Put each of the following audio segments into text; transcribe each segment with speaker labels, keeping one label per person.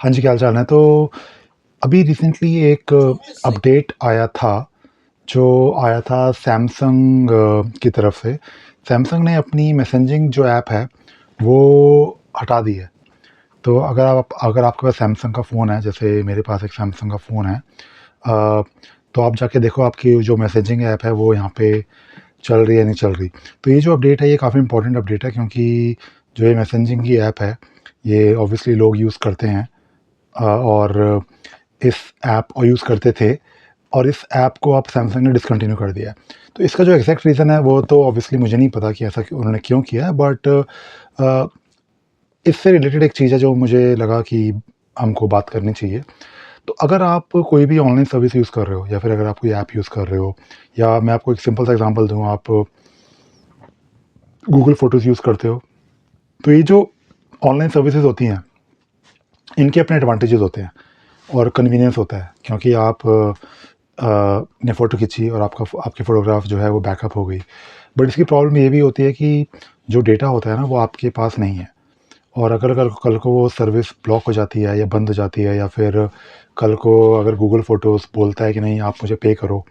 Speaker 1: हाँ जी, क्या हाल-चाल है? तो अभी रिसेंटली एक अपडेट आया था, जो आया था सैमसंग की तरफ से। सैमसंग ने अपनी मैसेजिंग जो ऐप है, वो हटा दी है। तो अगर आपके पास सैमसंग का फ़ोन है, जैसे मेरे पास एक सैमसंग का फ़ोन है, तो आप जाके देखो आपकी जो मैसेजिंग ऐप है, वो यहाँ पे चल रही है, नहीं चल रही। तो ये जो अपडेट है, ये काफ़ी इम्पोर्टेंट अपडेट है क्योंकि जो ये मैसेजिंग की ऐप है, ये ऑब्वियसली लोग यूज़ करते हैं। और इस ऐप को यूज़ करते थे और इस ऐप को अब सैमसंग ने डिसकंटिन्यू कर दिया है। तो इसका जो एग्ज़ैक्ट रीज़न है वो तो ऑब्वियसली मुझे नहीं पता कि ऐसा उन्होंने क्यों किया है, बट अ, इससे रिलेटेड एक चीज़ है जो मुझे लगा कि हमको बात करनी चाहिए। तो अगर आप कोई भी ऑनलाइन सर्विस यूज़ कर रहे हो या फिर अगर आप कोई ऐप यूज़ कर रहे हो, या मैं आपको एक सिंपल सा एग्ज़ाम्पल दूँ, आप गूगल फ़ोटोज़ यूज़ करते हो, तो ये जो ऑनलाइन सर्विसेज़ होती हैं, इनके अपने एडवांटेजेस होते हैं और कन्वीनियंस होता है क्योंकि आप ने फ़ोटो खींची और आपकी फ़ोटोग्राफ जो है वो बैकअप हो गई। बट इसकी प्रॉब्लम ये भी होती है कि जो डेटा होता है ना, वो आपके पास नहीं है, और अगर कल कल को वो सर्विस ब्लॉक हो जाती है या बंद हो जाती है, या फिर कल को अगर गूगल फ़ोटोज़ बोलता है कि नहीं आप मुझे पे करो,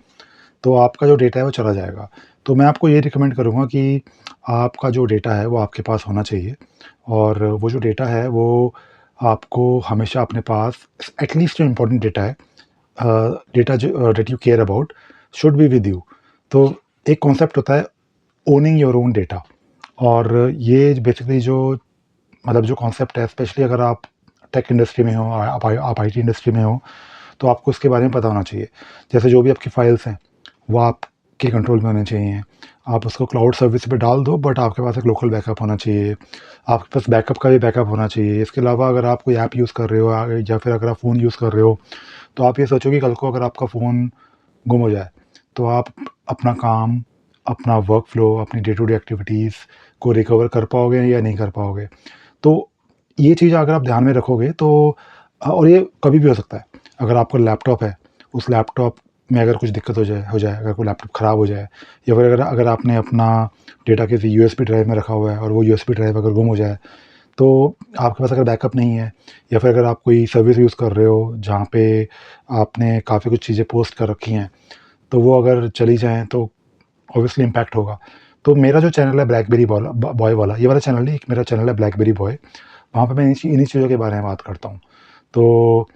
Speaker 1: तो आपका जो डेटा है वो चला जाएगा। तो मैं आपको ये रिकमेंड करूँगा कि आपका जो डेटा है वो आपके पास होना चाहिए, और वो जो डेटा है वो आपको हमेशा अपने पास, एटलीस्ट जो इम्पोर्टेंट डेटा है, डेटा जो that you care about should be with you. तो एक कॉन्सेप्ट होता है ओनिंग योर ओन डेटा, और ये बेसिकली जो मतलब जो कॉन्सेप्ट है, स्पेशली अगर आप टेक इंडस्ट्री में हो, आप आईटी इंडस्ट्री में हो, तो आपको इसके बारे में पता होना चाहिए। जैसे जो भी आपकी फाइल्स हैं, वो आपके कंट्रोल में होने चाहिए। आप उसको क्लाउड सर्विस पे डाल दो, बट आपके पास एक लोकल बैकअप होना चाहिए। आपके पास बैकअप का भी बैकअप होना चाहिए। इसके अलावा अगर आप कोई ऐप यूज़ कर रहे हो, या फिर अगर आप फ़ोन यूज़ कर रहे हो, तो आप ये सोचो कि कल को अगर आपका फ़ोन गुम हो जाए, तो आप अपना काम, अपना वर्क फ्लो, अपनी डे टू डे एक्टिविटीज़ को रिकवर कर पाओगे या नहीं कर पाओगे। तो ये चीज़ अगर आप ध्यान में रखोगे तो और ये कभी भी हो सकता है। अगर आपका लैपटॉप है, उस लैपटॉप में अगर कुछ दिक्कत हो जाए, अगर कोई लैपटॉप ख़राब हो जाए, या फिर अगर अगर आपने अपना डेटा किसी यूएसबी ड्राइव में रखा हुआ है और वो यूएसबी ड्राइव अगर गुम हो जाए, तो आपके पास अगर बैकअप नहीं है, या फिर अगर आप कोई सर्विस यूज़ कर रहे हो जहाँ पे आपने काफ़ी कुछ चीज़ें पोस्ट कर रखी हैं, तो वो अगर चली जाएँ तो ऑब्वियसली इम्पैक्ट होगा। तो मेरा जो चैनल है ब्लैकबेरी बॉय वाला, ये वाला चैनल नहीं, एक मेरा चैनल है ब्लैकबेरी बॉय, वहाँ पे मैं इन्हीं चीज़ों के बारे में बात करता हूँ। तो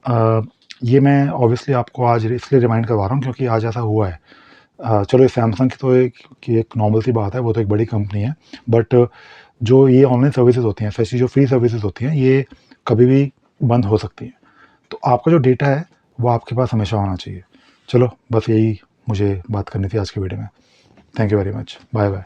Speaker 1: अ, ये मैं ऑब्वियसली आपको आज इसलिए रिमाइंड करवा रहा हूँ क्योंकि आज ऐसा हुआ है। चलो ये सैमसंग की तो एक नॉर्मल सी बात है, वो तो एक बड़ी कंपनी है। बट जो ये ऑनलाइन सर्विसेज़ होती हैं, स्पेशली जो फ्री सर्विसेज़ होती हैं, ये कभी भी बंद हो सकती हैं। तो आपका जो डेटा है, वो आपके पास हमेशा होना चाहिए। चलो, बस यही मुझे बात करनी थी आज की वीडियो में। Thank you very much. Bye bye.